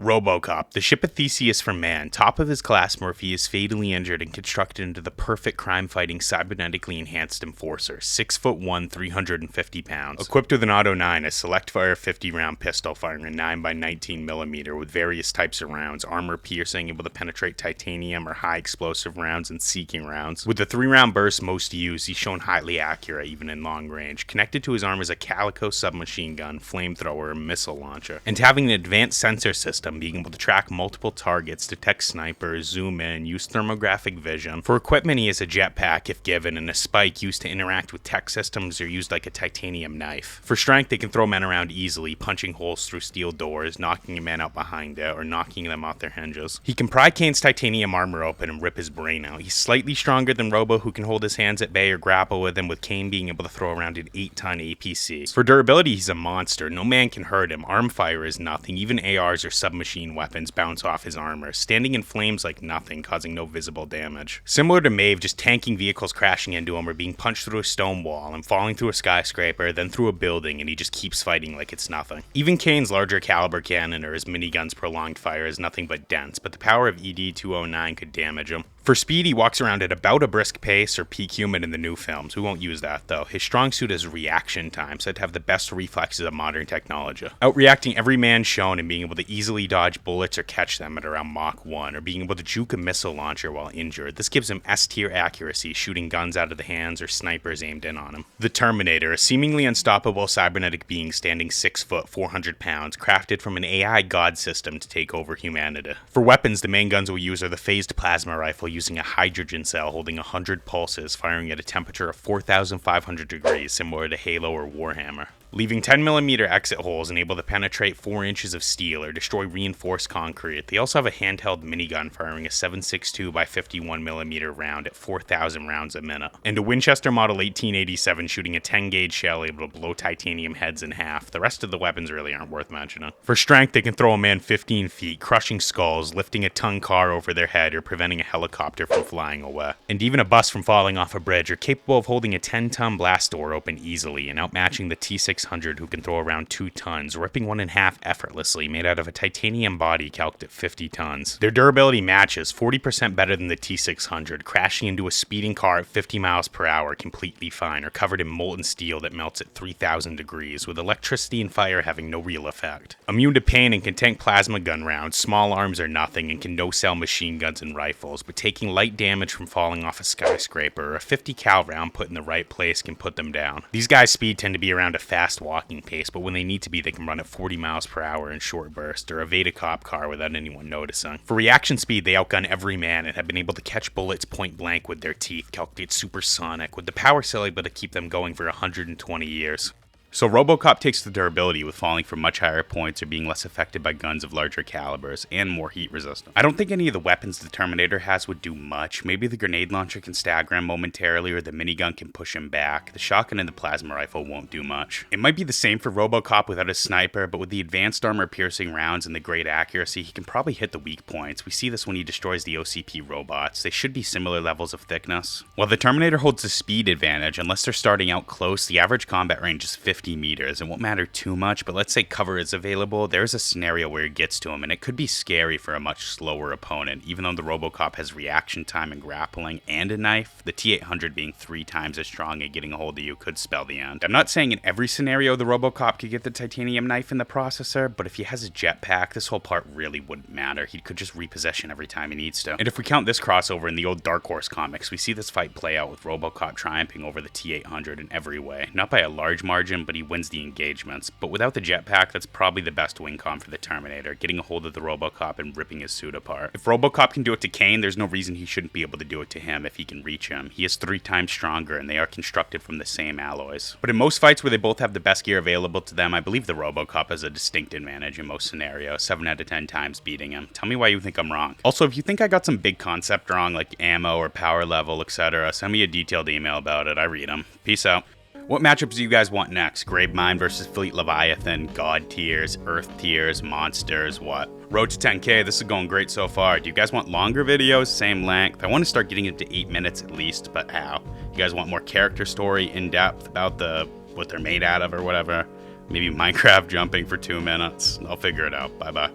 RoboCop, the ship of Theseus for man, top of his class, Murphy is fatally injured and constructed into the perfect crime-fighting, cybernetically enhanced enforcer, 6'1", 350 pounds. Equipped with an Auto 9, a select-fire 50-round pistol firing a 9x19mm with various types of rounds, armor-piercing, able to penetrate titanium or high-explosive rounds, and seeking rounds. With the 3-round burst most used, he's shown highly accurate, even in long range. Connected to his arm is a Calico submachine gun, flamethrower, and missile launcher. And having an advanced sensor system, being able to track multiple targets, detect snipers, zoom in, use thermographic vision. For equipment, he has a jetpack if given, and a spike used to interact with tech systems or used like a titanium knife. For strength, they can throw men around easily, punching holes through steel doors, knocking a man out behind it, or knocking them off their hinges. He can pry Kane's titanium armor open and rip his brain out. He's slightly stronger than Robo, who can hold his hands at bay or grapple with him, with Kane being able to throw around an 8-ton APC. For durability, he's a monster. No man can hurt him. Arm fire is nothing. Even ARs or submachine weapons bounce off his armor, standing in flames like nothing, causing no visible damage. Similar to Maeve, just tanking vehicles crashing into him or being punched through a stone wall and falling through a skyscraper, then through a building, and he just keeps fighting like it's nothing. Even Kane's larger caliber cannon or his minigun's prolonged fire is nothing but dense, but the power of ED-209 could damage him. For speed, he walks around at about a brisk pace or peak human in the new films. We won't use that though. His strong suit is reaction time, said to have the best reflexes of modern technology. Outreacting every man shown and being able to easily dodge bullets or catch them at around Mach 1, or being able to juke a missile launcher while injured. This gives him S-tier accuracy, shooting guns out of the hands or snipers aimed in on him. The Terminator, a seemingly unstoppable cybernetic being standing 6 foot, 400 pounds, crafted from an AI god system to take over humanity. For weapons, the main guns we'll use are the phased plasma rifle using a hydrogen cell holding 100 pulses, firing at a temperature of 4,500 degrees, similar to Halo or Warhammer. Leaving 10mm exit holes and able to penetrate 4 inches of steel or destroy reinforced concrete. They also have a handheld minigun firing a 7.62 by 51mm round at 4,000 rounds a minute, and a Winchester Model 1887 shooting a 10-gauge shell able to blow titanium heads in half. The rest of the weapons really aren't worth mentioning. For strength, they can throw a man 15 feet, crushing skulls, lifting a ton car over their head, or preventing a helicopter from flying away. And even a bus from falling off a bridge, are capable of holding a 10-ton blast door open easily and outmatching the T-600, who can throw around 2 tons, ripping one in half effortlessly, made out of a titanium body calced at 50 tons. Their durability matches, 40% better than the T-600, crashing into a speeding car at 50 miles per hour completely fine, or covered in molten steel that melts at 3,000 degrees, with electricity and fire having no real effect. Immune to pain and can tank plasma gun rounds, small arms are nothing, and can no-sell machine guns and rifles, but taking light damage from falling off a skyscraper or a 50 cal round put in the right place can put them down. These guys' speed tend to be around a fast walking pace, but when they need to be, they can run at 40 miles per hour in short bursts, or evade a cop car without anyone noticing. For reaction speed, they outgun every man and have been able to catch bullets point blank with their teeth, calculated supersonic, with the power cell able to keep them going for 120 years. So RoboCop takes the durability with falling from much higher points or being less affected by guns of larger calibers, and more heat resistant. I don't think any of the weapons the Terminator has would do much. Maybe the grenade launcher can stagger him momentarily, or the minigun can push him back. The shotgun and the plasma rifle won't do much. It might be the same for RoboCop without a sniper, but with the advanced armor-piercing rounds and the great accuracy, he can probably hit the weak points. We see this when he destroys the OCP robots. They should be similar levels of thickness. While the Terminator holds a speed advantage, unless they're starting out close, the average combat range is 50 meters. It won't matter too much, but let's say cover is available. There's a scenario where it gets to him, and it could be scary for a much slower opponent. Even though the RoboCop has reaction time and grappling and a knife, the T-800 being 3 times as strong and getting a hold of you could spell the end. I'm not saying in every scenario the RoboCop could get the titanium knife in the processor, but if he has a jetpack, this whole part really wouldn't matter. He could just repossession every time he needs to. And if we count this crossover in the old Dark Horse comics, we see this fight play out with RoboCop triumphing over the T-800 in every way. Not by a large margin, but he wins the engagements. But without the jetpack, that's probably the best win con for the Terminator, getting a hold of the RoboCop and ripping his suit apart. If RoboCop can do it to Kane, there's no reason he shouldn't be able to do it to him if he can reach him. He is 3 times stronger, and they are constructed from the same alloys. But in most fights where they both have the best gear available to them, I believe the RoboCop has a distinct advantage in most scenarios, 7 out of 10 times beating him. Tell me why you think I'm wrong. Also, if you think I got some big concept wrong, like ammo or power level, etc., send me a detailed email about it. I read them. Peace out. What matchups do you guys want next? Gravemind versus Fleet Leviathan, God tiers, Earth tiers, monsters, what? Road to 10K, this is going great so far. Do you guys want longer videos, same length? I want to start getting into 8 minutes at least, but how? You guys want more character story, in-depth about what they're made out of or whatever? Maybe Minecraft jumping for 2 minutes? I'll figure it out. Bye-bye.